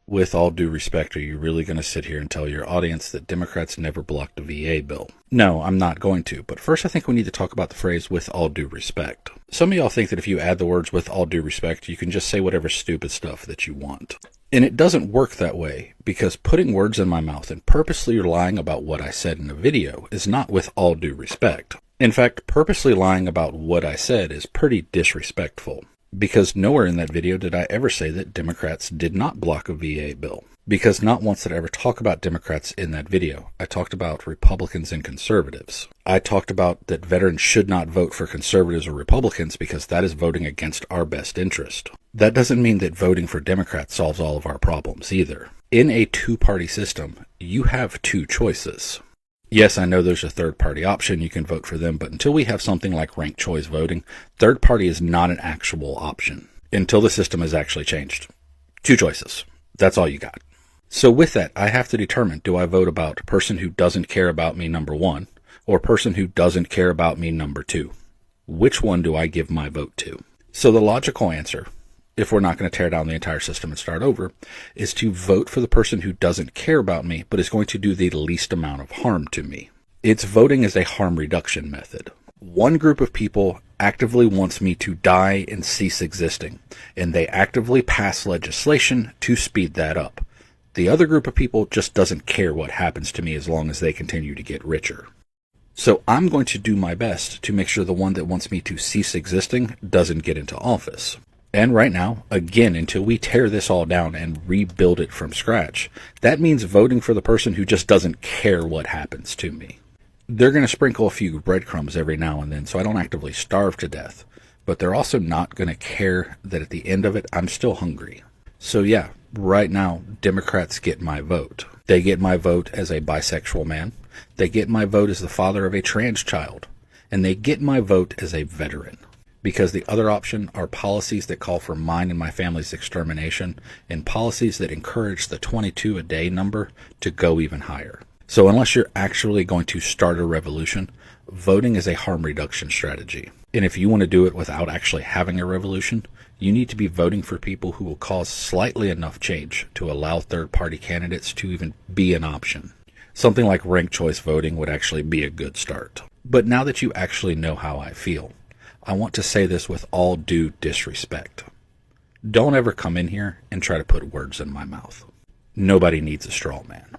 With all due respect, are you really going to sit here and tell your audience that Democrats never blocked a VA bill? No, I'm not going to, but first I think we need to talk about the phrase with all due respect. Some of y'all think that if you add the words with all due respect, you can just say whatever stupid stuff that you want. And it doesn't work that way, because putting words in my mouth and purposely lying about what I said in a video is not with all due respect. In fact, purposely lying about what I said is pretty disrespectful. Because nowhere in that video did I ever say that Democrats did not block a VA bill. Because not once did I ever talk about Democrats in that video. I talked about Republicans and conservatives. I talked about that veterans should not vote for conservatives or Republicans because that is voting against our best interest. That doesn't mean that voting for Democrats solves all of our problems either. In a two-party system, you have two choices. Yes, I know there's a third-party option. You can vote for them, but until we have something like ranked choice voting, third party is not an actual option until the system is actually changed. Two choices. That's all you got. So with that, I have to determine, do I vote about person who doesn't care about me, number one, or person who doesn't care about me, number two? Which one do I give my vote to? So the logical answer, if we're not going to tear down the entire system and start over, is to vote for the person who doesn't care about me, but is going to do the least amount of harm to me. It's voting as a harm reduction method. One group of people actively wants me to die and cease existing, and they actively pass legislation to speed that up. The other group of people just doesn't care what happens to me as long as they continue to get richer. So I'm going to do my best to make sure the one that wants me to cease existing doesn't get into office. And right now, again, until we tear this all down and rebuild it from scratch, that means voting for the person who just doesn't care what happens to me. They're going to sprinkle a few breadcrumbs every now and then so I don't actively starve to death, but they're also not going to care that at the end of it, I'm still hungry. So yeah, right now, Democrats get my vote. They get my vote as a bisexual man. They get my vote as the father of a trans child. And they get my vote as a veteran. Because the other option are policies that call for mine and my family's extermination, and policies that encourage the 22 a day number to go even higher. So unless you're actually going to start a revolution, voting is a harm reduction strategy. And if you want to do it without actually having a revolution, you need to be voting for people who will cause slightly enough change to allow third-party candidates to even be an option. Something like ranked choice voting would actually be a good start. But now that you actually know how I feel, I want to say this with all due disrespect. Don't ever come in here and try to put words in my mouth. Nobody needs a straw man.